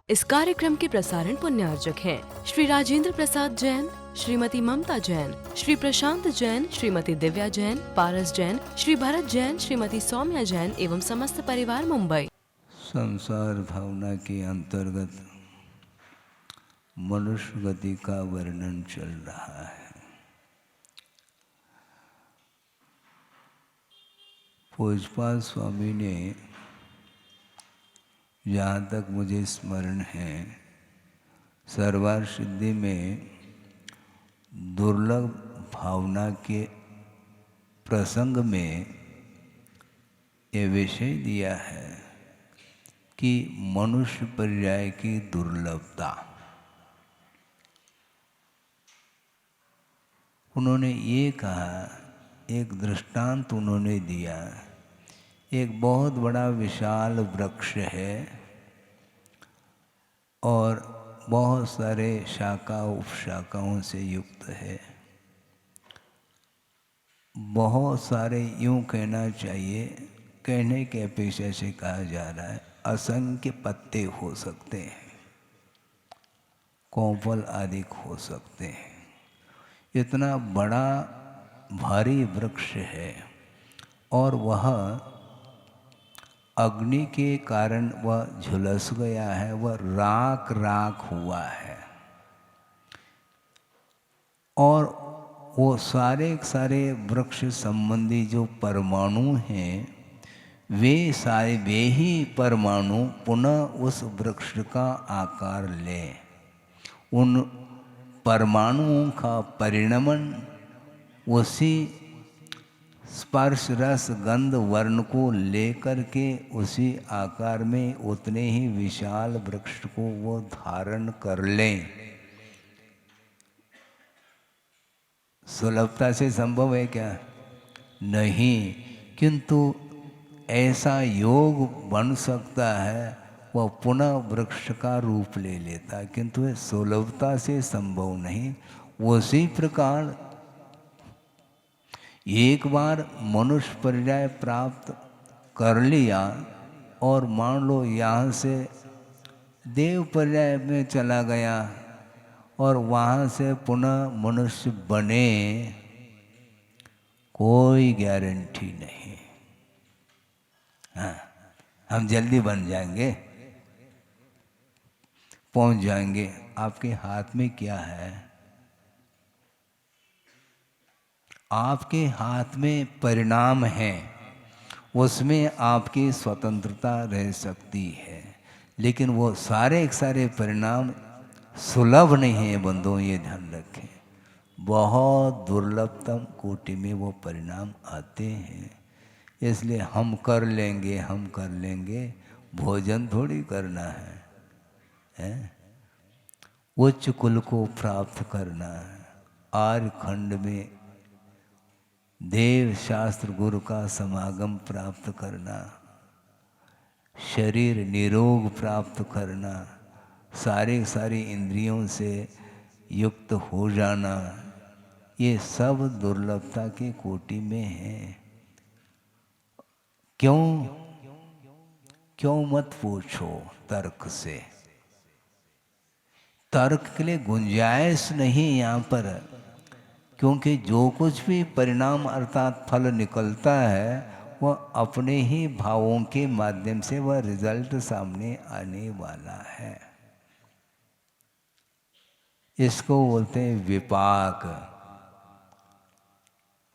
इस कार्यक्रम के प्रसारण पुण्यार्जक हैं श्री राजेंद्र प्रसाद जैन, श्रीमती ममता जैन, श्री प्रशांत जैन, श्रीमती दिव्या जैन, पारस जैन, श्री भरत जैन, श्रीमती सौम्या जैन एवं समस्त परिवार मुंबई। संसार भावना के अंतर्गत मनुष्य गति का वर्णन चल रहा है। पूज्यपाद स्वामी ने, जहाँ तक मुझे स्मरण है, सर्वार सिद्धि में दुर्लभ भावना के प्रसंग में ये विषय दिया है कि मनुष्य पर्याय की दुर्लभता। उन्होंने ये कहा, एक दृष्टांत उन्होंने दिया, एक बहुत बड़ा विशाल वृक्ष है और बहुत सारे शाखा उपशाखाओं से युक्त है। बहुत सारे, यूँ कहना चाहिए, कहने के अपेक्षा से कहा जा रहा है, असंख्य पत्ते हो सकते हैं, कोंपल आदि हो सकते हैं। इतना बड़ा भारी वृक्ष है और वह अग्नि के कारण वह झुलस गया है, वह राख राख हुआ है और वो सारे सारे वृक्ष संबंधी जो परमाणु हैं, वे ही परमाणु पुनः उस वृक्ष का आकार लें। उन परमाणुओं का परिणमन उसी स्पर्श रस गंध वर्ण को लेकर के उसी आकार में उतने ही विशाल वृक्ष को वो धारण कर लें। सुलभता से संभव है क्या? नहीं, किंतु ऐसा योग बन सकता है, वह पुनः वृक्ष का रूप ले लेता है, किंतु यह सुलभता से संभव नहीं। उसी प्रकार एक बार मनुष्य पर्याय प्राप्त कर लिया और मान लो यहाँ से देव पर्याय में चला गया और वहाँ से पुनः मनुष्य बने, कोई गारंटी नहीं। हाँ, हम जल्दी बन जाएंगे, पहुँच जाएंगे। आपके हाथ में क्या है? आपके हाथ में परिणाम है, उसमें आपकी स्वतंत्रता रह सकती है, लेकिन वो सारे सारे परिणाम सुलभ नहीं है बंधुओं, ये ध्यान रखें। बहुत दुर्लभतम कोटि में वो परिणाम आते हैं। इसलिए हम कर लेंगे, भोजन थोड़ी करना है? उच्च कुल को प्राप्त करना है, आर्य खंड में देव शास्त्र गुरु का समागम प्राप्त करना, शरीर निरोग प्राप्त करना, सारी इंद्रियों से युक्त हो जाना, ये सब दुर्लभता के कोटि में है। क्यों मत पूछो तर्क से। तर्क के लिए गुंजाइश नहीं यहाँ पर, क्योंकि जो कुछ भी परिणाम अर्थात फल निकलता है, वह अपने ही भावों के माध्यम से वह रिजल्ट सामने आने वाला है। इसको बोलते हैं विपाक।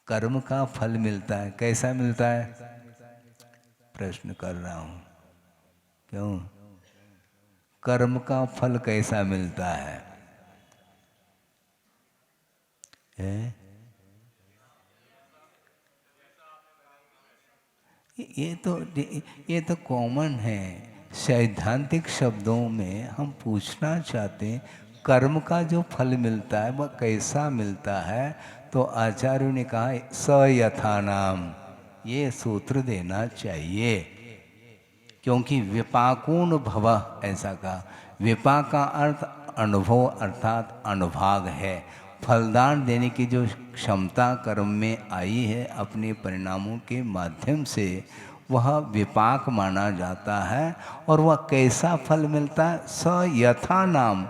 कर्म का फल मिलता है, कैसा मिलता है? प्रश्न कर रहा हूं, क्यों? कर्म का फल कैसा मिलता है? ये तो कॉमन है। सैद्धांतिक शब्दों में हम पूछना चाहते हैं, कर्म का जो फल मिलता है वह कैसा मिलता है? तो आचार्यों ने कहा स यथा नाम, ये सूत्र देना चाहिए, क्योंकि विपाकोन भवः ऐसा कहा। विपाक का अर्थ अनुभव अर्थात अनुभाग है। फलदान देने की जो क्षमता कर्म में आई है अपने परिणामों के माध्यम से, वह विपाक माना जाता है। और वह कैसा फल मिलता है? स यथा नाम,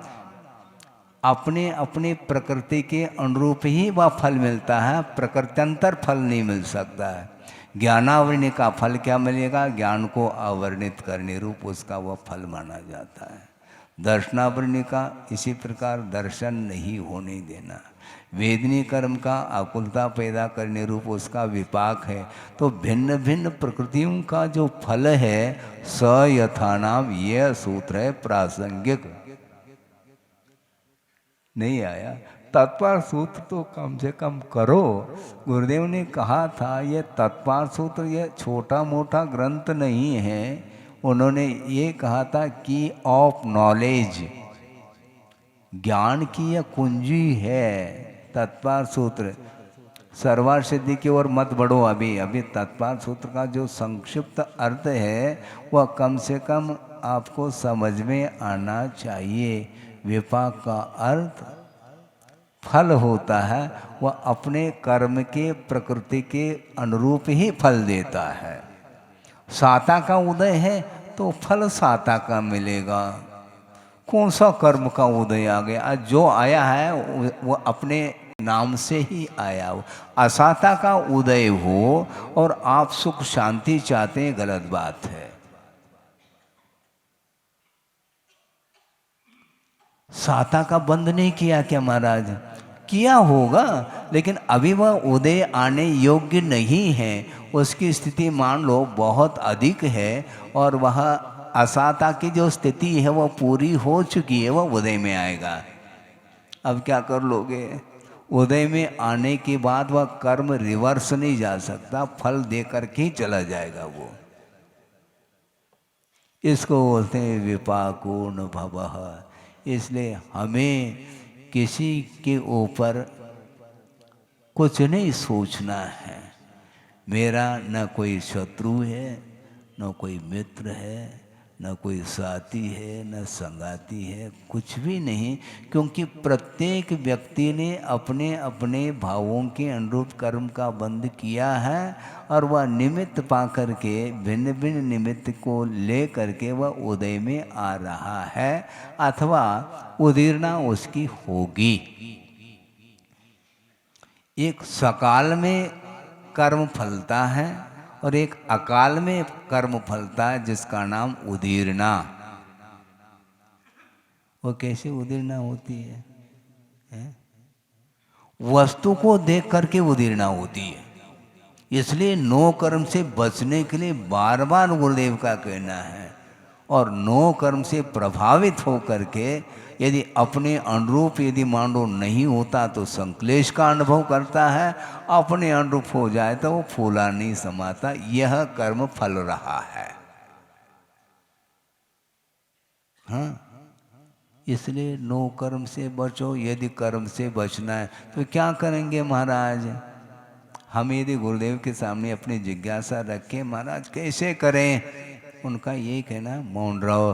अपने अपने प्रकृति के अनुरूप ही वह फल मिलता है, प्रकृत्यंतर फल नहीं मिल सकता है। ज्ञानावरणी का फल क्या मिलेगा? ज्ञान को आवर्णित करने रूप उसका वह फल माना जाता है। दर्शनावरणी का इसी प्रकार दर्शन नहीं होने देना। वेदनी कर्म का आकुलता पैदा करने रूप उसका विपाक है। तो भिन्न भिन्न प्रकृतियों का जो फल है स यथा नाम, यह सूत्र है प्रासंगिक। नहीं आया तत्पर सूत्र तो कम से कम करो। गुरुदेव ने कहा था ये तत्पर सूत्र ये छोटा मोटा ग्रंथ नहीं है। उन्होंने ये कहा था कि ऑफ नॉलेज, ज्ञान की यह कुंजी है तत्पर सूत्र। सर्वार सिद्धि की ओर मत बढ़ो। अभी तत्पर सूत्र का जो संक्षिप्त अर्थ है वह कम से कम आपको समझ में आना चाहिए। विपाक का अर्थ फल होता है, वह अपने कर्म के प्रकृति के अनुरूप ही फल देता है। साता का उदय है तो फल साता का मिलेगा। कौन सा कर्म का उदय आ गया? जो आया है वो अपने नाम से ही आया हो। असाता का उदय हो और आप सुख शांति चाहते हैं, गलत बात है। साता का बंद नहीं किया क्या महाराज? किया होगा, लेकिन अभी वह उदय आने योग्य नहीं है। उसकी स्थिति मान लो बहुत अधिक है और वह असाता की जो स्थिति है वह पूरी हो चुकी है, वह उदय में आएगा। अब क्या कर लोगे? उदय में आने के बाद वह कर्म रिवर्स नहीं जा सकता, फल दे करके ही चला जाएगा वो। इसको बोलते हैं विपाकोन भवः। इसलिए हमें किसी के ऊपर कुछ नहीं सोचना है। मेरा न कोई शत्रु है, न कोई मित्र है, न कोई साथी है, न संगाती है, कुछ भी नहीं। क्योंकि प्रत्येक व्यक्ति ने अपने अपने भावों के अनुरूप कर्म का बंध किया है और वह निमित्त पा करके भिन्न भिन्न निमित्त को ले करके वह उदय में आ रहा है अथवा उदीर्णा उसकी होगी। एक सकाल में कर्म फलता है और एक अकाल में कर्म फलता है जिसका नाम उदीर्णा। वो कैसे उदीर्णा होती है? वस्तु को देख करके उदीर्णा होती है। इसलिए नो कर्म से बचने के लिए बार बार गुरुदेव का कहना है। और नो कर्म से प्रभावित हो करके यदि अपने अनुरूप यदि मान लो नहीं होता तो संक्लेश का अनुभव करता है, अपने अनुरूप हो जाए तो वो फूला नहीं समाता। यह कर्म फल रहा है। हाँ, इसलिए नो कर्म से बचो। यदि कर्म से बचना है तो क्या करेंगे महाराज? हम यदि गुरुदेव के सामने अपनी जिज्ञासा रखें, महाराज कैसे करें? उनका यही कहना, मौन रहो,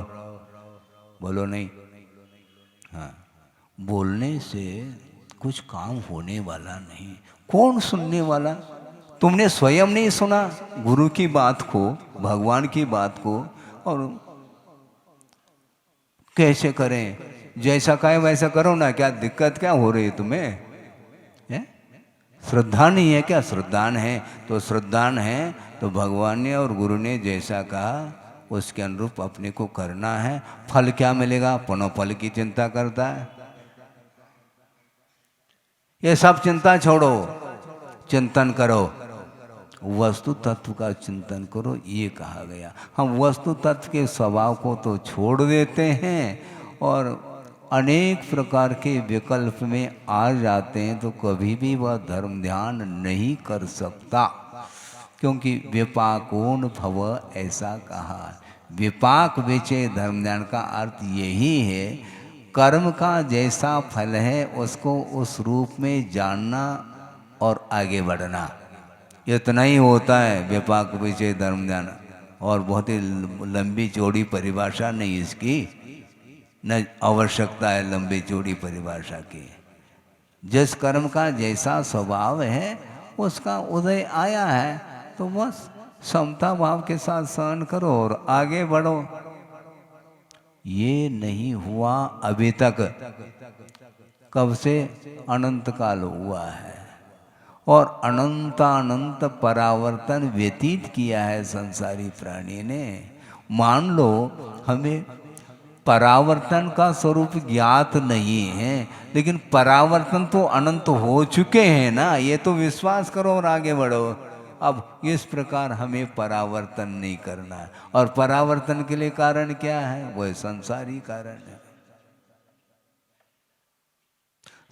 बोलो नहीं। हाँ, बोलने से कुछ काम होने वाला नहीं। कौन सुनने वाला? तुमने स्वयं नहीं सुना गुरु की बात को, भगवान की बात को, और कैसे करें? जैसा कहे वैसा करो ना। क्या दिक्कत क्या हो रही है तुम्हें? है? श्रद्धा नहीं है क्या? श्रद्धान है तो श्रद्धान है तो भगवान ने और गुरु ने जैसा कहा उसके अनुरूप अपने को करना है। फल क्या मिलेगा? पुनः फल की चिंता करता है। ये सब चिंता छोड़ो, चिंतन करो, वस्तु तत्व का चिंतन करो, ये कहा गया। हम वस्तु तत्व के स्वभाव को तो छोड़ देते हैं और अनेक प्रकार के विकल्प में आ जाते हैं, तो कभी भी वह धर्म ध्यान नहीं कर सकता। क्योंकि विपाकोन भव ऐसा कहा। विपाक विचय धर्म ध्यान का अर्थ यही है, कर्म का जैसा फल है उसको उस रूप में जानना और आगे बढ़ना। इतना ही होता है विपाक विचय धर्म ध्यान। और बहुत ही लंबी चौड़ी परिभाषा नहीं इसकी, न आवश्यकता है लंबी चौड़ी परिभाषा की। जिस कर्म का जैसा स्वभाव है उसका उदय आया है तो बस समता भाव के साथ सहन करो और आगे बढ़ो। ये नहीं हुआ अभी तक, कब से? अनंत काल हुआ है, और अनंत परावर्तन व्यतीत किया है संसारी प्राणी ने। मान लो हमें परावर्तन का स्वरूप ज्ञात नहीं है, लेकिन परावर्तन तो अनंत हो चुके हैं ना, ये तो विश्वास करो और आगे बढ़ो। अब इस प्रकार हमें परावर्तन नहीं करना है, और परावर्तन के लिए कारण क्या है? वह संसारी कारण है।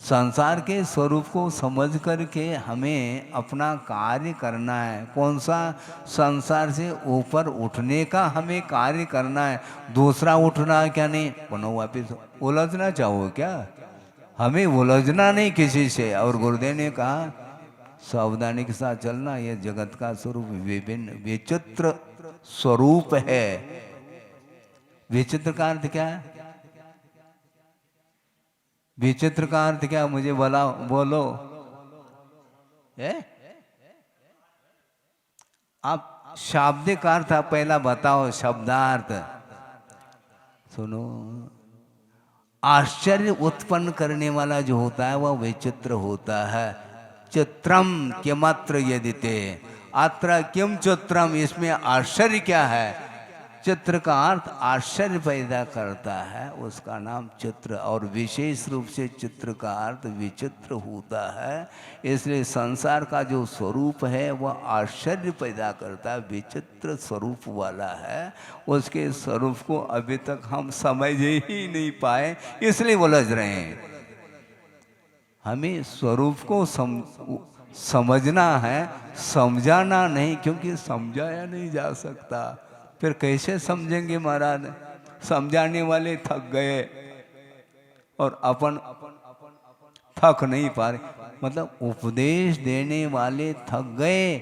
संसार के स्वरूप को समझ करके हमें अपना कार्य करना है। कौन सा? संसार से ऊपर उठने का हमें कार्य करना है। दूसरा उठना क्या नहीं, पुनः वापिस उलझना चाहो क्या? हमें उलझना नहीं किसी से। और गुरुदेव ने कहा सावधानी के साथ चलना, यह जगत का स्वरूप विभिन्न विचित्र स्वरूप है। विचित्र का अर्थ क्या है? विचित्र का अर्थ क्या? मुझे बोलो। आप शाब्दिक अर्थ पहला बताओ, शब्दार्थ सुनो। आश्चर्य उत्पन्न करने वाला जो होता है वह विचित्र होता है। चित्रम किमत्र यदिते, अत्र किम चित्रम, इसमें आश्चर्य क्या है? चित्र का अर्थ आश्चर्य पैदा करता है, उसका नाम चित्र। और विशेष रूप से चित्र का अर्थ विचित्र होता है। इसलिए संसार का जो स्वरूप है वह आश्चर्य पैदा करता है, विचित्र स्वरूप वाला है। उसके स्वरूप को अभी तक हम समझ ही नहीं पाए, इसलिए उलझ रहे हैं। हमें स्वरूप को समझना है, समझाना नहीं, क्योंकि समझाया नहीं जा सकता। फिर कैसे समझेंगे महाराज? समझाने वाले थक गए और अपन थक नहीं पा रहे। मतलब उपदेश देने वाले थक गए,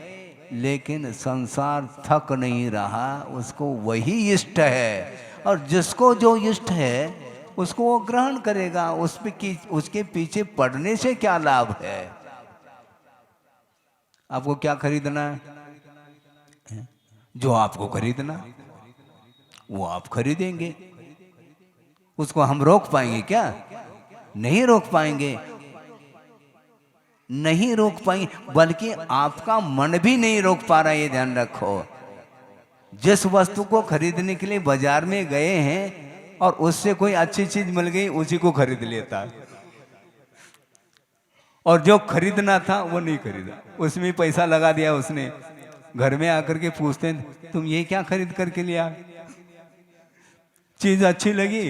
लेकिन संसार थक नहीं रहा, उसको वही इष्ट है। और जिसको जो इष्ट है उसको वो ग्रहण करेगा। उसके पीछे पड़ने से क्या लाभ है? आपको क्या खरीदना है? जो आपको खरीदना वो आप खरीदेंगे। उसको हम रोक पाएंगे क्या? नहीं रोक पाएंगे, नहीं रोक पाएंगे। बल्कि आपका मन भी नहीं रोक पा रहा, ये ध्यान रखो। जिस वस्तु को खरीदने के लिए बाजार में गए हैं और उससे कोई अच्छी चीज मिल गई, उसी को खरीद लेता है। और जो खरीदना था वो नहीं खरीदा, उसमें पैसा लगा दिया उसने। घर में आकर के पूछते हैं तुम ये क्या खरीद करके लिया? चीज अच्छी लगी,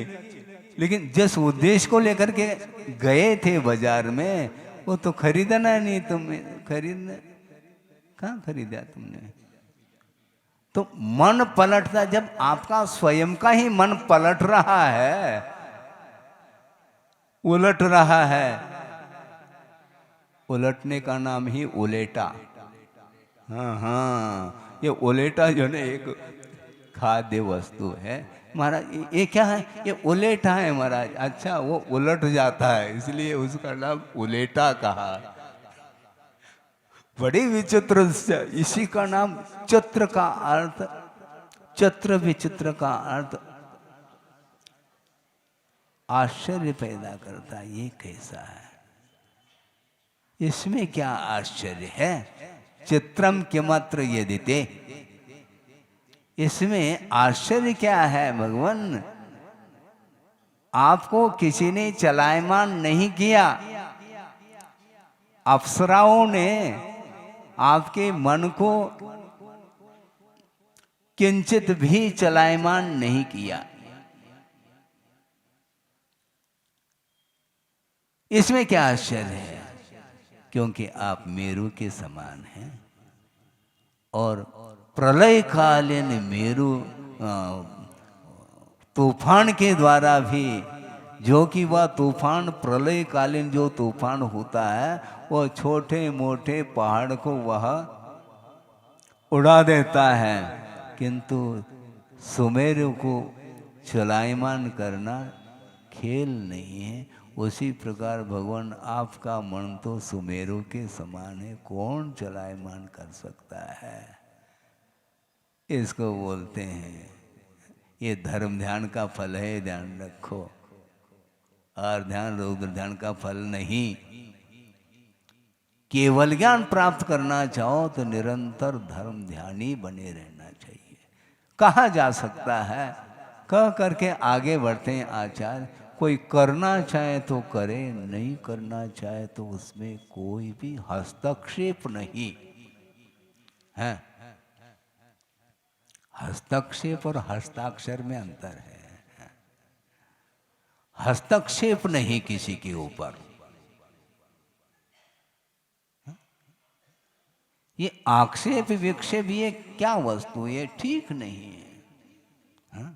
लेकिन जिस उद्देश्य को लेकर के गए थे बाजार में, वो तो खरीदना नहीं। तुमने खरीदना कहाँ खरीदा तुमने? तो मन पलटता, जब आपका स्वयं का ही मन पलट रहा है, उलट रहा है। उलटने का नाम ही उलेटा। हाँ हाँ, ये उलेटा जो है एक खाद्य वस्तु है महाराज। ये क्या है? ये उलेटा है महाराज। अच्छा, वो उलट जाता है, इसलिए उसका नाम उलेटा कहा। बड़ी विचित्र, इसी का नाम चित्र का अर्थ, चित्र विचित्र का अर्थ आश्चर्य पैदा करता है। ये कैसा है? इसमें क्या आश्चर्य है? चित्रम किमत्र यदिते, इसमें आश्चर्य क्या है भगवान? आपको किसी ने चलायमान नहीं किया, अप्सराओं ने आपके मन को किंचित भी चलायमान नहीं किया। इसमें क्या आश्चर्य है? क्योंकि आप मेरू के समान हैं, और प्रलयकालीन मेरू तूफान के द्वारा भी, जो कि वह तूफान प्रलयकालीन जो तूफान होता है, वो छोटे मोटे पहाड़ को वह उड़ा देता है, किंतु सुमेरु को चलायमान करना खेल नहीं है। उसी प्रकार भगवान आपका मन तो सुमेरु के समान है, कौन चलायमान कर सकता है? इसको बोलते हैं। ये धर्म ध्यान का फल है, ध्यान रखो। और ध्यान रुद्र ध्यान का फल नहीं। केवल ज्ञान प्राप्त करना चाहो तो निरंतर धर्म ध्यान ही बने रहना चाहिए। कहा जा सकता है, कह करके आगे बढ़ते हैं आचार्य। कोई करना चाहे तो करे, नहीं करना चाहे तो उसमें कोई भी हस्तक्षेप नहीं है। हस्तक्षेप और हस्ताक्षर में अंतर है। हस्तक्षेप नहीं किसी के ऊपर। ये आक्षेप विक्षेप ये क्या वस्तु, ये ठीक नहीं है।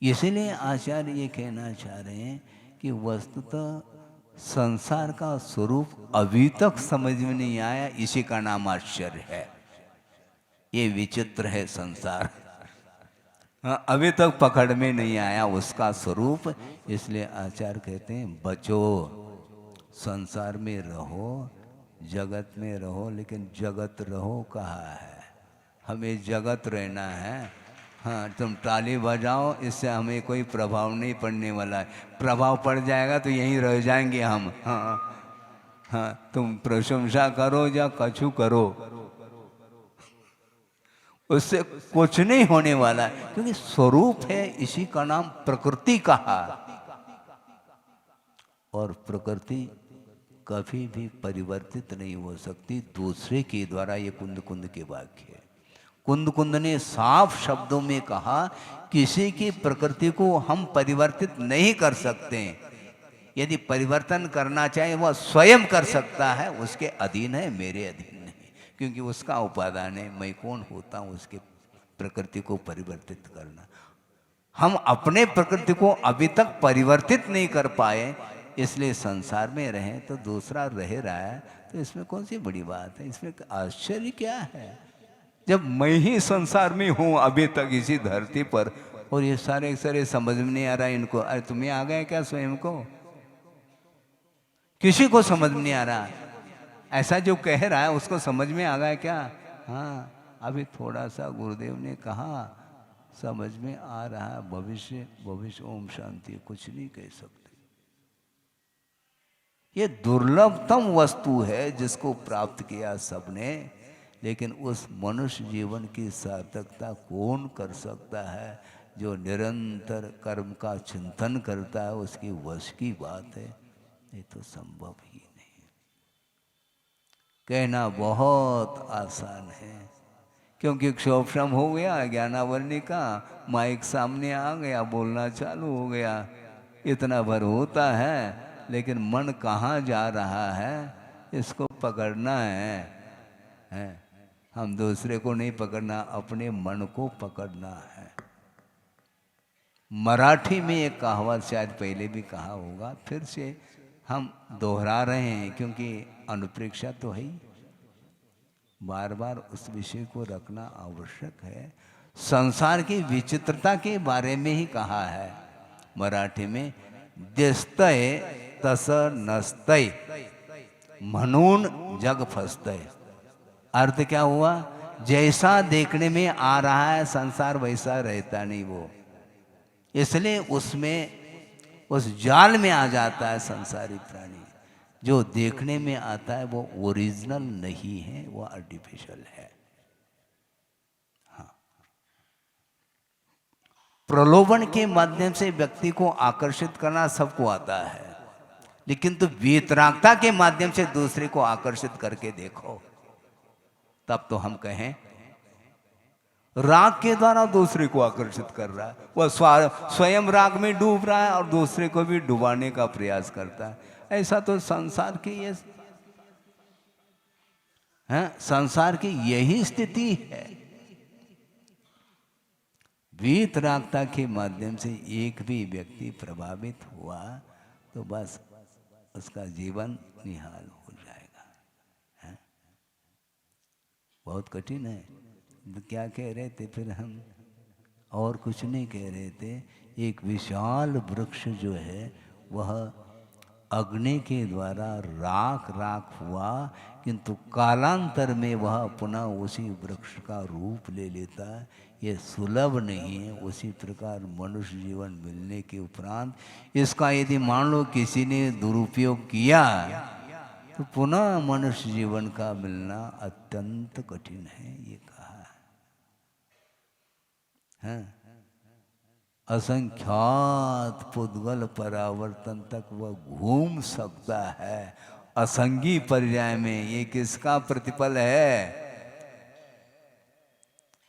इसलिए आचार्य ये कहना चाह रहे हैं कि वस्तुतः संसार का स्वरूप अभी तक समझ में नहीं आया, इसी का नाम आश्चर्य है। ये विचित्र है संसार। हाँ, अभी तक पकड़ में नहीं आया उसका स्वरूप। इसलिए आचार्य कहते हैं बचो, संसार में रहो, जगत में रहो, लेकिन जगत रहो कहा है, हमें जगत रहना है। हाँ, तुम ताली बजाओ, इससे हमें कोई प्रभाव नहीं पड़ने वाला है। प्रभाव पड़ जाएगा तो यहीं रह जाएंगे हम। हाँ हाँ, तुम प्रशंसा करो या कछु करो, उससे कुछ नहीं होने वाला है, क्योंकि स्वरूप है, इसी का नाम प्रकृति कहा। और प्रकृति कभी भी परिवर्तित नहीं हो सकती दूसरे के द्वारा। ये कुंद कुंद के वाक्य है। कुंद कुंद ने साफ शब्दों में कहा, किसी की प्रकृति को हम परिवर्तित नहीं कर सकते। यदि परिवर्तन करना चाहे वह स्वयं कर सकता है, उसके अधीन है, मेरे अधीन नहीं, क्योंकि उसका उपादान है। मैं कौन होता हूँ उसके प्रकृति को परिवर्तित करना। हम अपने प्रकृति को अभी तक परिवर्तित नहीं कर पाए, इसलिए संसार में रहें तो दूसरा रह रहा है, तो इसमें कौन सी बड़ी बात है, इसमें आश्चर्य क्या है। जब मैं ही संसार में हूँ अभी तक इसी धरती पर, और ये सारे सारे समझ में नहीं आ रहा इनको। अरे तुम्हें आ गया क्या स्वयं को? किसी को समझ में नहीं आ रहा। ऐसा जो कह रहा है उसको समझ में आ गया क्या? हाँ, अभी थोड़ा सा गुरुदेव ने कहा समझ में आ रहा है। भविष्य भविष्य ओम शांति, कुछ नहीं कह सकते। ये दुर्लभतम वस्तु है जिसको प्राप्त किया सबने, लेकिन उस मनुष्य जीवन की सार्थकता कौन कर सकता है? जो निरंतर कर्म का चिंतन करता है, उसकी वश की बात है। ये तो संभव ही नहीं। कहना बहुत आसान है, क्योंकि क्षोभम हो गया, ज्ञानावरणी का माइक सामने आ गया, बोलना चालू हो गया, इतना भर होता है, लेकिन मन कहाँ जा रहा है इसको पकड़ना है। हम दूसरे को नहीं पकड़ना, अपने मन को पकड़ना है। मराठी में एक कहावत शायद पहले भी कहा होगा, फिर से हम दोहरा रहे हैं, क्योंकि अनुप्रेक्षा तो है ही, बार बार उस विषय को रखना आवश्यक है। संसार की विचित्रता के बारे में ही कहा है मराठी में, दिसतय तस नसतय म्हणून जग फसतय। अर्थ क्या हुआ? जैसा देखने में आ रहा है संसार, वैसा रहता नहीं वो, इसलिए उसमें उस जाल में आ जाता है संसारी प्राणी। जो देखने में आता है वो ओरिजिनल नहीं है, वो आर्टिफिशियल है। हाँ, प्रलोभन के माध्यम से व्यक्ति को आकर्षित करना सबको आता है, लेकिन तो वीतरागता के माध्यम से दूसरे को आकर्षित करके देखो, तब तो हम कहें राग के द्वारा दूसरे को आकर्षित कर रहा है। वह स्वयं राग में डूब रहा है और दूसरे को भी डुबाने का प्रयास करता है। ऐसा तो संसार की ये है, संसार की यही स्थिति है। वीतरागता के माध्यम से एक भी व्यक्ति प्रभावित हुआ तो बस उसका जीवन निहाल हो जाएगा। है? बहुत कठिन है। क्या कह रहे थे फिर हम? और कुछ नहीं कह रहे थे। एक विशाल वृक्ष जो है वह अग्नि के द्वारा राख राख हुआ, किंतु कालांतर में वह पुनः उसी वृक्ष का रूप ले लेता है। ये सुलभ नहीं है। उसी प्रकार मनुष्य जीवन मिलने के उपरांत इसका यदि मान लो किसी ने दुरुपयोग किया तो पुनः मनुष्य जीवन का मिलना अत्यंत कठिन है, ये कहा है। असंख्यात पुद्गल परावर्तन तक वह घूम सकता है असंगी पर्याय में। ये किसका प्रतिफल है?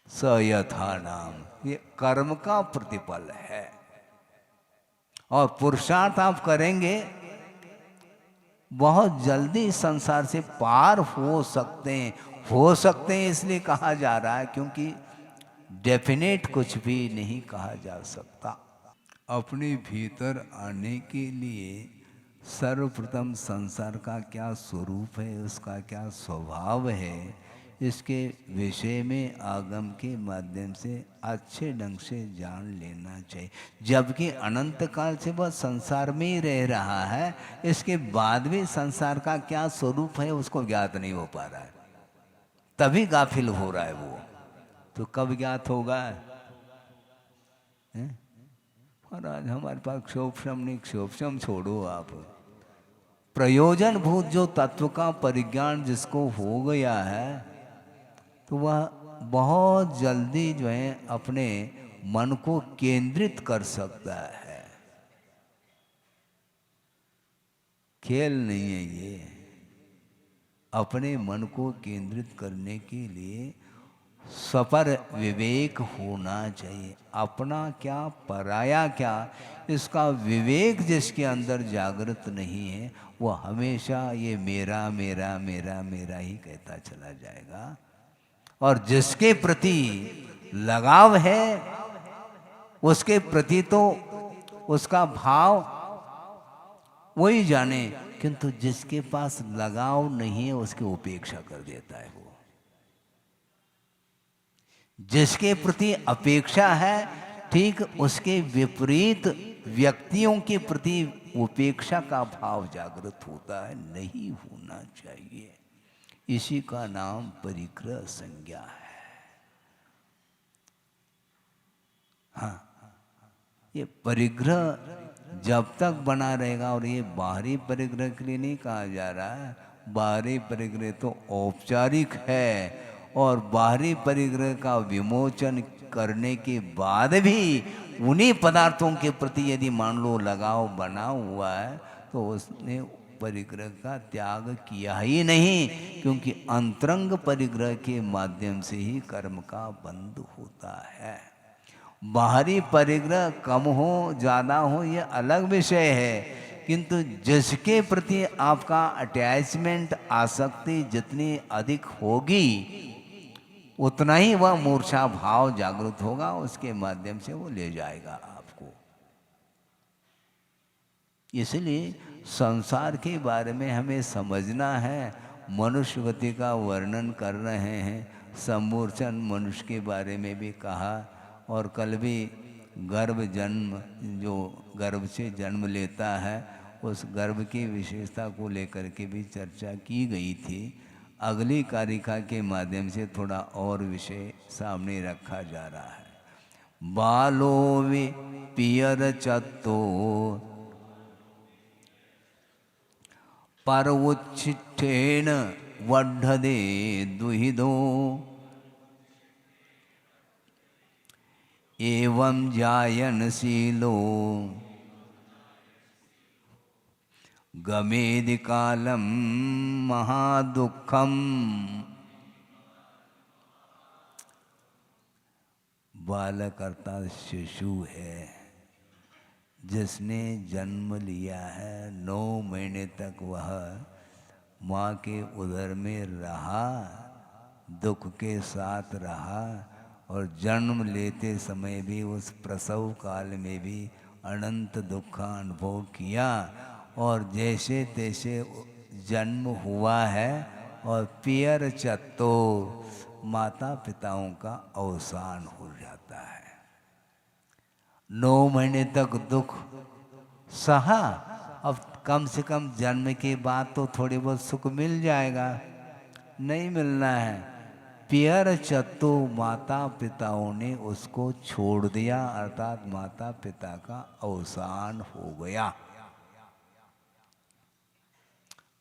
स यथा नाम, ये कर्म का प्रतिफल है। और पुरुषार्थ आप करेंगे बहुत जल्दी संसार से पार हो सकते हैं। हो सकते हैं इसलिए कहा जा रहा है क्योंकि डेफिनेट कुछ भी नहीं कहा जा सकता। अपने भीतर आने के लिए सर्वप्रथम संसार का क्या स्वरूप है, उसका क्या स्वभाव है, इसके विषय में आगम के माध्यम से अच्छे ढंग से जान लेना चाहिए। जबकि अनंत काल से वह संसार में ही रह रहा है, इसके बाद भी संसार का क्या स्वरूप है उसको ज्ञात नहीं हो पा रहा है, तभी गाफिल हो रहा है वो। तो कब ज्ञात होगा? और आज हमारे पास क्षोभशम नहीं, क्षोभशम छोड़ो आप, प्रयोजन भूत जो तत्व का परिज्ञान जिसको हो गया है तो वह बहुत जल्दी जो है अपने मन को केंद्रित कर सकता है। खेल नहीं है ये। अपने मन को केंद्रित करने के लिए स्वपर विवेक होना चाहिए। अपना क्या पराया क्या, इसका विवेक जिसके अंदर जागृत नहीं है वह हमेशा ये मेरा मेरा मेरा मेरा ही कहता चला जाएगा। और जिसके प्रति लगाव है उसके प्रति तो उसका भाव वही जाने, किंतु जिसके पास लगाव नहीं है उसकी उपेक्षा कर देता है वो। जिसके प्रति अपेक्षा है ठीक उसके विपरीत व्यक्तियों के प्रति उपेक्षा का भाव जागृत होता है, नहीं होना चाहिए। इसी का नाम परिग्रह संज्ञा है। हाँ, ये परिग्रह जब तक बना रहेगा, और ये बाहरी परिग्रह के लिए नहीं कहा जा रहा है, बाहरी परिग्रह तो औपचारिक है, और बाहरी परिग्रह का विमोचन करने के बाद भी उन्हीं पदार्थों के प्रति यदि मान लो लगाव बना हुआ है तो उसने परिग्रह का त्याग किया ही नहीं, क्योंकि अंतरंग परिग्रह के माध्यम से ही कर्म का बंध होता है। बाहरी परिग्रह कम हो ज़्यादा हो ये अलग विषय है, किंतु जिसके प्रति आपका अटैचमेंट आसक्ति जितनी अधिक होगी उतना ही वह मूर्छा भाव जागृत होगा, उसके माध्यम से वो ले जाएगा आपको। इसलिए संसार के बारे में हमें समझना है। मनुष्यवती का वर्णन कर रहे हैं, समूर्छन मनुष्य के बारे में भी कहा, और कल भी गर्भ जन्म जो गर्भ से जन्म लेता है उस गर्भ की विशेषता को लेकर के भी चर्चा की गई थी। अगली कारिका के माध्यम से थोड़ा और विषय सामने रखा जा रहा है। बालो वे पियर चत्तो पर उच्छिष्टेन वढ़दे दुहिदो एवं जायनशीलो गमेदि कालम महादुखम। बालक अर्थात शिशु है, जिसने जन्म लिया है, 9 महीने तक वह माँ के उदर में रहा, दुख के साथ रहा, और जन्म लेते समय भी उस प्रसव काल में भी अनंत दुख का अनुभव किया, और जैसे तैसे जन्म हुआ है, और पियर चत्तो माता पिताओं का अवसान हो जाता है। 9 महीने तक दुख सहा, अब कम से कम जन्म के बाद तो थोड़ी बहुत सुख मिल जाएगा, नहीं मिलना है। पियर चत्तो माता पिताओं ने उसको छोड़ दिया, अर्थात माता पिता का अवसान हो गया।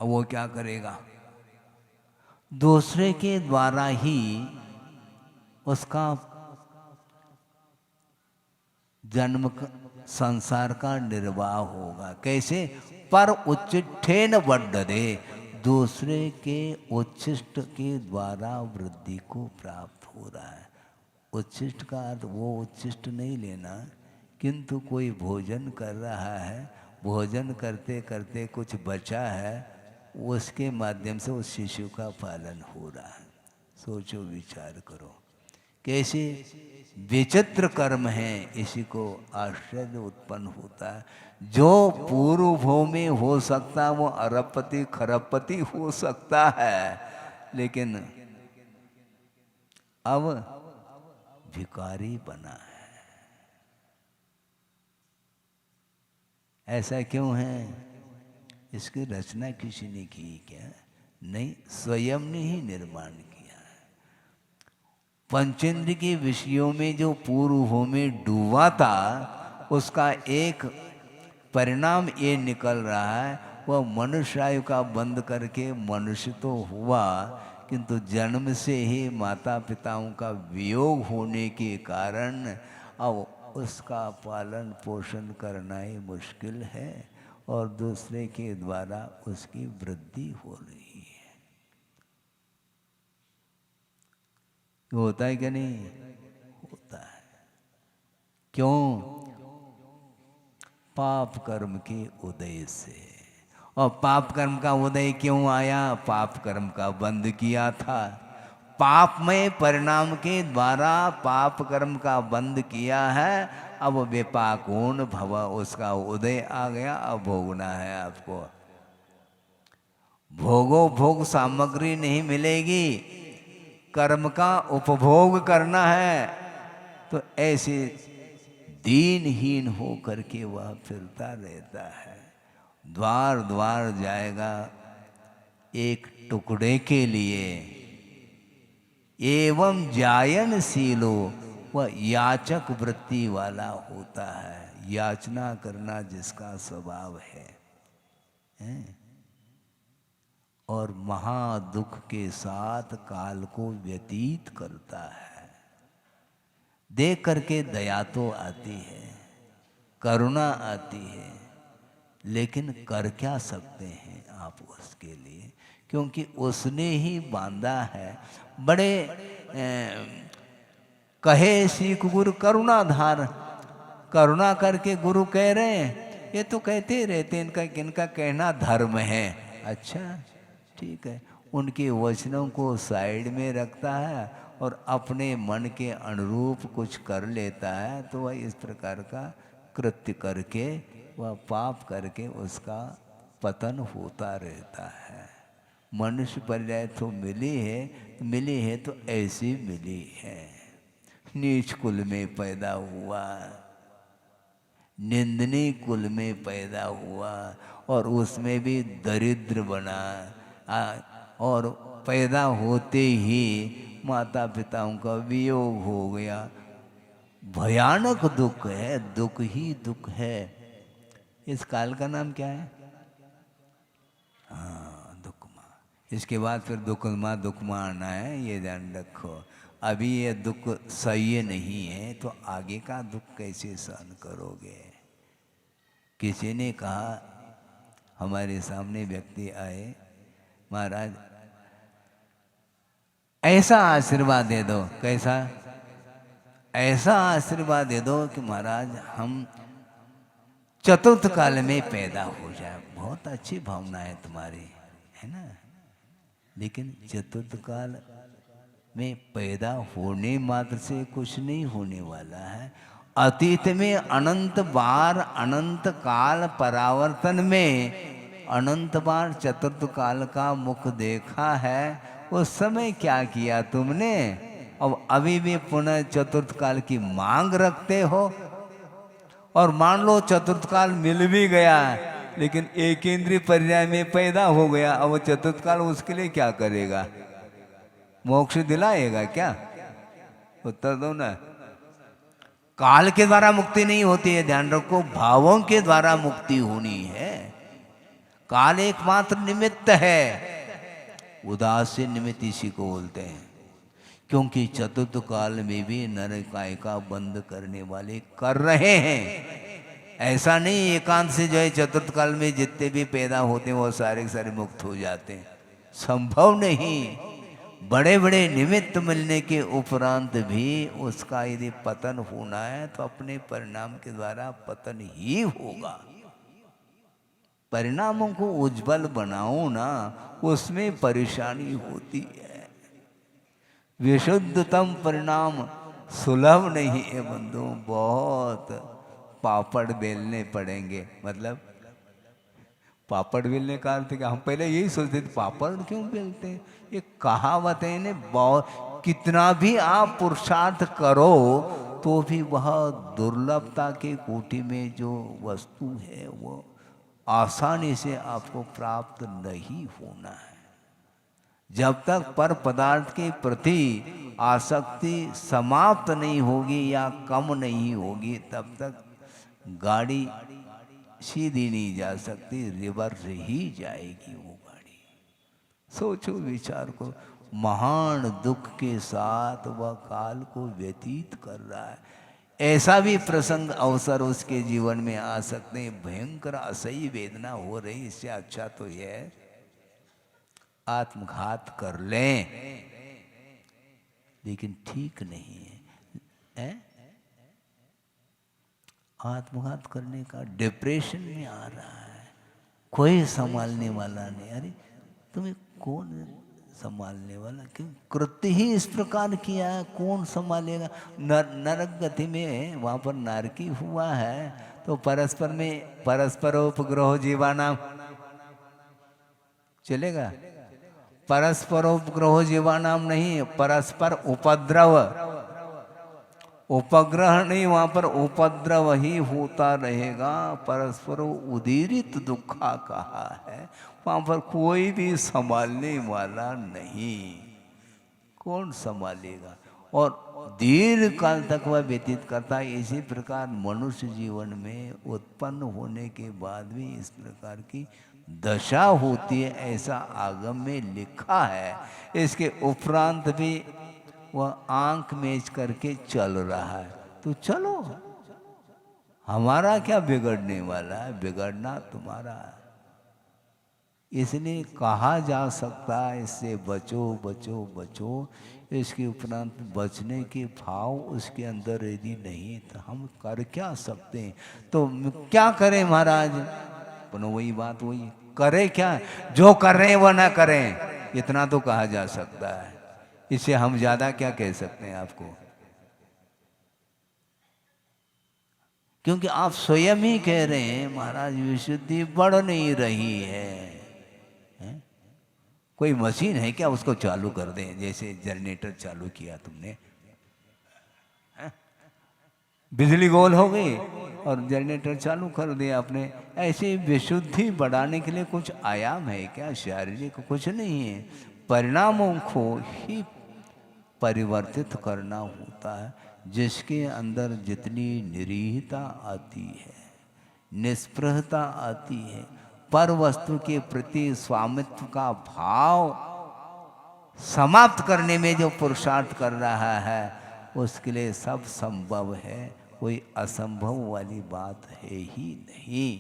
अब वो क्या करेगा? दूसरे के द्वारा ही उसका जन्म संसार का निर्वाह होगा। कैसे? पर उच्चिष्ठेन वर्धते, दूसरे के उच्छिष्ट के द्वारा वृद्धि को प्राप्त हो रहा है। उच्छिष्ट का अर्थ वो उच्छिष्ट नहीं लेना, किंतु कोई भोजन कर रहा है, भोजन करते करते कुछ बचा है, उसके माध्यम से उस शिशु का पालन हो रहा है। सोचो, विचार करो, कैसे विचित्र कर्म है, इसी को आश्चर्य उत्पन्न होता है। जो पूर्व भव में हो सकता वो अरबपति खरबपति हो सकता है, लेकिन अब भिखारी बना है। ऐसा क्यों है? इसकी रचना किसी ने की क्या? नहीं, स्वयं ने ही निर्माण किया। पंचेंद्र के विषयों में जो पूर्व में डूबा था, उसका एक परिणाम ये निकल रहा है, वह मनुष्य आयु का बंद करके मनुष्य तो हुआ, किंतु जन्म से ही माता पिताओं का वियोग होने के कारण अब उसका पालन पोषण करना ही मुश्किल है, और दूसरे के द्वारा उसकी वृद्धि हो रही है। होता है क्या? नहीं होता है। क्यों? पाप कर्म के उदय से। और पाप कर्म का उदय क्यों आया? पाप कर्म का बंद किया था। पापमय परिणाम के द्वारा पाप कर्म का बंद किया है, अब विपाकोन भव, उसका उदय आ गया। अब भोगना है आपको। भोगो भोग सामग्री नहीं मिलेगी, कर्म का उपभोग करना है। तो ऐसे दीनहीन हो करके वह फिरता रहता है, द्वार द्वार जाएगा एक टुकड़े के लिए। एवं जायनशीलो, वह याचक वृत्ति वाला होता है, याचना करना जिसका स्वभाव है? और महादुख के साथ काल को व्यतीत करता है। देख करके दया तो आती है, करुणा आती है, लेकिन कर क्या सकते हैं आप उसके लिए? क्योंकि उसने ही बांधा है। बड़े कहे सीख गुरु करुणाधार, करुणा करके गुरु कह रहे हैं, ये तो कहते रहते हैं, इनका कहना धर्म है। अच्छा ठीक है, उनके वचनों को साइड में रखता है और अपने मन के अनुरूप कुछ कर लेता है, तो वह इस प्रकार का कृत्य करके, वह पाप करके उसका पतन होता रहता है। मनुष्य पर्याय तो मिली है तो ऐसी मिली है। नीच कुल में पैदा हुआ, निंदनीय कुल में पैदा हुआ, और उसमें भी दरिद्र बना, और पैदा होते ही माता पिताओं का वियोग हो गया। भयानक दुख है, दुख ही दुख है। इस काल का नाम क्या है? हाँ, दुख माँ। इसके बाद फिर दुख माँ आना है, ये ध्यान रखो। अभी ये दुख सही नहीं है तो आगे का दुख कैसे सहन करोगे? किसी ने कहा, हमारे सामने व्यक्ति आए, महाराज ऐसा आशीर्वाद दे दो। कैसा? ऐसा आशीर्वाद दे दो कि महाराज हम चतुर्थ काल में पैदा हो जाए। बहुत अच्छी भावना है तुम्हारी, है ना? लेकिन चतुर्थ काल में पैदा होने मात्र से कुछ नहीं होने वाला है। अतीत में अनंत बार, अनंत काल परावर्तन में अनंत बार चतुर्थ काल का मुख देखा है। उस समय क्या किया तुमने? अब अभी भी पुनः चतुर्थ काल की मांग रखते हो। और मान लो चतुर्थ काल मिल भी गया लेकिन एक इंद्रिय पर्याय में पैदा हो गया, अब वो चतुर्थ काल उसके लिए क्या करेगा? मोक्ष दिलाएगा क्या? उत्तर दो ना। काल के द्वारा मुक्ति नहीं होती है, ध्यान रखो, भावों के द्वारा मुक्ति होनी है। काल एकमात्र निमित्त है, उदासीन निमित्त इसी को बोलते हैं। क्योंकि चतुर्थ काल में भी नर कायिका बंद करने वाले कर रहे हैं। ऐसा नहीं एकांत से जो है चतुर्थ काल में जितने भी पैदा होते हैं वो सारे के सारे मुक्त हो जाते हैं, संभव नहीं। बड़े बड़े निमित्त मिलने के उपरांत भी उसका यदि पतन होना है तो अपने परिणाम के द्वारा पतन ही होगा। परिणामों को उज्जवल बनाओ ना, उसमें परेशानी होती है। विशुद्धतम परिणाम सुलभ नहीं है बंधु, बहुत पापड़ बेलने पड़ेंगे। मतलब पापड़ बेलने का अर्थ क्या? हम पहले यही सोचते थे पापड़ क्यों बेलते हैं, ये कहावत है ने बहुत। कितना भी आप पुरुषार्थ करो तो भी वह दुर्लभता के कोटि में जो वस्तु है वो आसानी से आपको प्राप्त नहीं होना है। जब तक पर पदार्थ के प्रति आसक्ति समाप्त नहीं होगी या कम नहीं होगी तब तक गाड़ी सीधी नहीं जा सकती, रिवर्स ही जाएगी वो गाड़ी। सोचो, विचार को, महान दुख के साथ वह काल को व्यतीत कर रहा है। ऐसा भी प्रसंग अवसर उसके जीवन में आ सकते हैं, भयंकर असह्य वेदना हो रही, इससे अच्छा तो यह आत्मघात कर लें, लेकिन ठीक नहीं है। आत्मघात करने का डिप्रेशन में आ रहा है, कोई संभालने वाला नहीं। अरे तुम्हें कौन संभालने वाला? क्यों? कृत्य ही इस प्रकार किया है, कौन संभालेगा? नरक गति में वहां पर नारकी हुआ है तो परस्पर में परस्परोपग्रह जीवानाम चलेगा? परस्परोपग्रह जीवानाम नहीं, परस्पर उपद्रव, उपग्रह नहीं, वहां पर उपद्रव ही होता रहेगा। परस्पर उदीरित दुखा कहा है, वहां पर कोई भी संभालने वाला नहीं। कौन संभालेगा? और दीर्घ काल तक वह व्यतीत करता है। इसी प्रकार मनुष्य जीवन में उत्पन्न होने के बाद भी इस प्रकार की दशा होती है, ऐसा आगम में लिखा है। इसके उपरांत भी वह आंख मेज करके चल रहा है, तो चलो, हमारा क्या बिगड़ने वाला है? बिगड़ना तुम्हारा है। इसलिए कहा जा सकता है इससे बचो बचो बचो। इसके उपरांत बचने के भाव उसके अंदर यदि नहीं तो हम कर क्या सकते हैं? तो क्या करें महाराज? पुनः वही बात, वही करे क्या? जो कर रहे हैं वह ना करें, इतना तो कहा जा सकता है। इससे हम ज्यादा क्या कह सकते हैं आपको? क्योंकि आप स्वयं ही कह रहे हैं महाराज विशुद्धि बढ़ नहीं रही है। कोई मशीन है क्या उसको चालू कर दें? जैसे जनरेटर चालू किया तुमने, बिजली गोल हो गई और जनरेटर चालू कर दिया आपने। ऐसे विशुद्धि बढ़ाने के लिए कुछ आयाम है क्या? शारीरिक कुछ नहीं है, परिणामों को ही परिवर्तित करना होता है। जिसके अंदर जितनी निरीहता आती है, निष्प्रहता आती है, पर वस्तु के प्रति स्वामित्व का भाव समाप्त करने में जो पुरुषार्थ कर रहा है उसके लिए सब संभव है, कोई असंभव वाली बात है ही नहीं।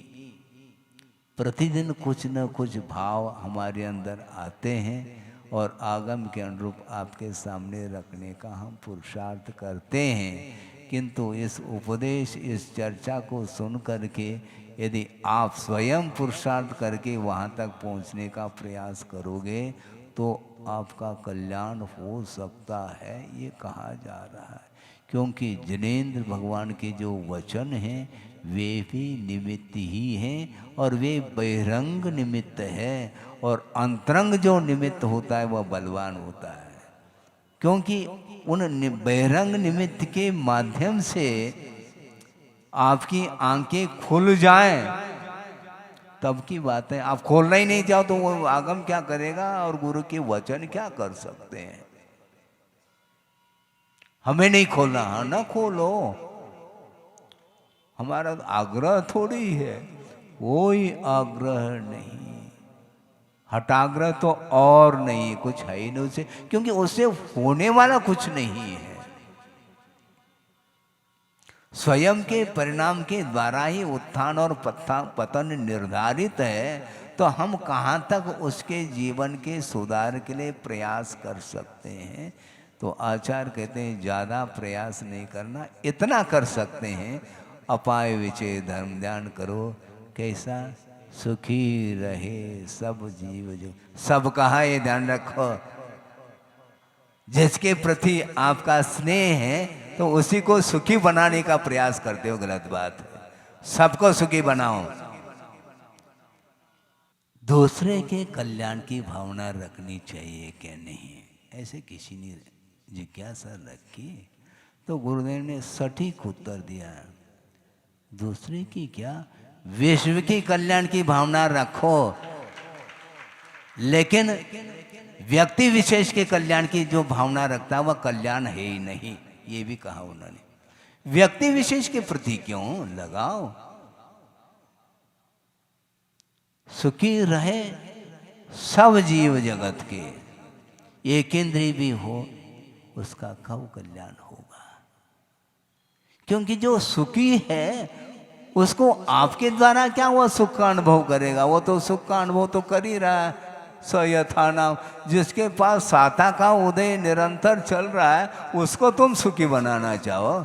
प्रतिदिन कुछ न कुछ भाव हमारे अंदर आते हैं और आगम के अनुरूप आपके सामने रखने का हम पुरुषार्थ करते हैं। किंतु इस उपदेश, इस चर्चा को सुन करके यदि आप स्वयं पुरुषार्थ करके वहाँ तक पहुँचने का प्रयास करोगे तो आपका कल्याण हो सकता है, ये कहा जा रहा है। क्योंकि जिनेंद्र भगवान के जो वचन हैं वे भी निमित्त ही हैं और वे बहिरंग निमित्त है, और अंतरंग जो निमित्त होता है वह बलवान होता है। क्योंकि उन बहिरंग निमित्त के माध्यम से आपकी आंखें खुल जाएं तब की बात है। आप खोलना ही नहीं चाहो तो वो आगम क्या करेगा और गुरु के वचन क्या कर सकते हैं। हमें नहीं खोलना, हाँ ना खोलो, हमारा आग्रह थोड़ी है, कोई आग्रह नहीं। हटाग्रह तो और नहीं, कुछ है ही नहीं उसे, क्योंकि उससे होने वाला कुछ नहीं है। स्वयं के परिणाम के द्वारा ही उत्थान और पतन निर्धारित है, तो हम कहाँ तक उसके जीवन के सुधार के लिए प्रयास कर सकते हैं। तो आचार्य कहते हैं ज़्यादा प्रयास नहीं करना, इतना कर सकते हैं अपाय विचय धर्म ध्यान करो, कैसा सुखी रहे सब जीव जो। सब कहा ये ध्यान रखो, जिसके प्रति आपका स्नेह है तो उसी को सुखी बनाने का प्रयास करते हो, गलत बात है। सबको सुखी बनाओ। दूसरे के कल्याण की भावना रखनी चाहिए क्या नहीं, ऐसे किसी ने जिज्ञासा रखी तो गुरुदेव ने सटीक उत्तर दिया, दूसरे की क्या, विश्व की कल्याण की भावना रखो, लेकिन व्यक्ति विशेष के कल्याण की जो भावना रखता है वह कल्याण है ही नहीं, ये भी कहा उन्होंने। व्यक्ति विशेष के प्रति क्यों लगाओ, सुखी रहे सब जीव जगत के, एक इंद्रिय भी हो उसका कब कल्याण होगा। क्योंकि जो सुखी है उसको आपके द्वारा क्या वह सुख का अनुभव करेगा, वो तो सुख का अनुभव तो कर ही रहा है। सयथा नाम, जिसके पास साता का उदय निरंतर चल रहा है उसको तुम सुखी बनाना चाहो।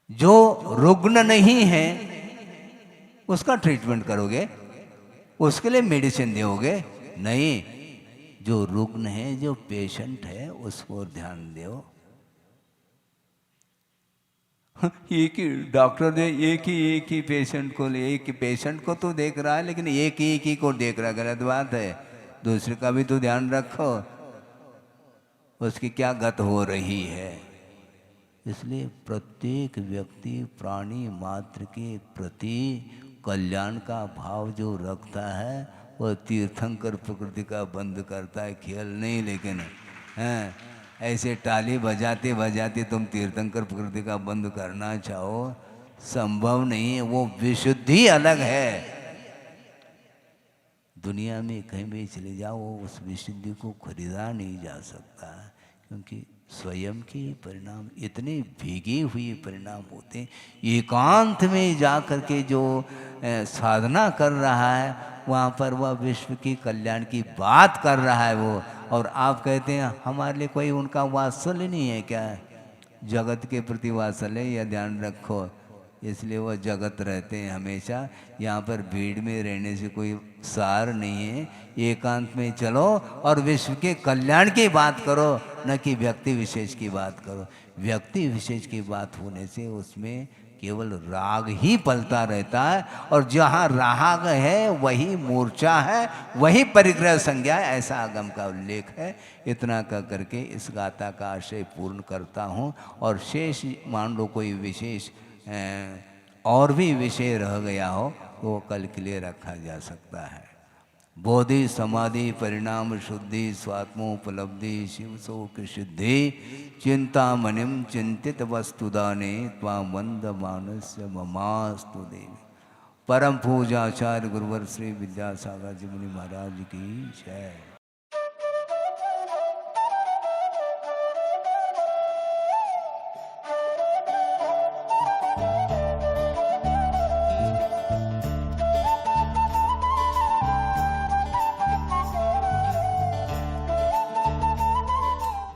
जो रुग्ण नहीं है उसका ट्रीटमेंट करोगे, उसके लिए मेडिसिन दोगे नहीं, जो रुग्ण है जो पेशेंट है उसको ध्यान दो। एक ही डॉक्टर ने एक ही पेशेंट को ले, एक ही पेशेंट को तो देख रहा है लेकिन एक ही को देख रहा है, गलत बात है। दूसरे का भी तो ध्यान रखो, उसकी क्या गत हो रही है। इसलिए प्रत्येक व्यक्ति प्राणी मात्र के प्रति कल्याण का भाव जो रखता है वह तीर्थंकर प्रकृति का बंद करता है, खेल नहीं। लेकिन हैं ऐसे ताली बजाते बजाते तुम तीर्थंकर प्रकृति का बंद करना चाहो, संभव नहीं है। वो विशुद्धि अलग है, दुनिया में कहीं भी चले जाओ उस विशुद्धि को खरीदा नहीं जा सकता, क्योंकि स्वयं के परिणाम इतने भीगे हुए परिणाम होते हैं। एकांत में जा कर के जो साधना कर रहा है वहाँ पर वह विश्व की कल्याण की बात कर रहा है वो, और आप कहते हैं हमारे लिए कोई उनका वात्सल्य नहीं है क्या, जगत के प्रति वात्सल्य, या ध्यान रखो। इसलिए वह जगत रहते हैं हमेशा, यहाँ पर भीड़ में रहने से कोई सार नहीं है। एकांत में चलो और विश्व के कल्याण की बात करो, न कि व्यक्ति विशेष की बात करो। व्यक्ति विशेष की बात होने से उसमें केवल राग ही पलता रहता है, और जहाँ राग है वही मूर्छा है, वही परिग्रह संज्ञा है, ऐसा आगम का उल्लेख है। इतना कह करके इस गाथा का आशय पूर्ण करता हूँ, और शेष मान लो कोई विशेष और भी विषय रह गया हो तो वो कल के लिए रखा जा सकता है। बोधि समाधि परिणाम शुद्धि स्वात्मोपलब्धि शिव शोक सिद्धि चिंतामणिम चिंतित वस्तुदाने त्वां वंद मानस्य ममास्तु देवी। परम पूजाचार्य गुरुवर श्री विद्यासागर जी मुनि महाराज की जय।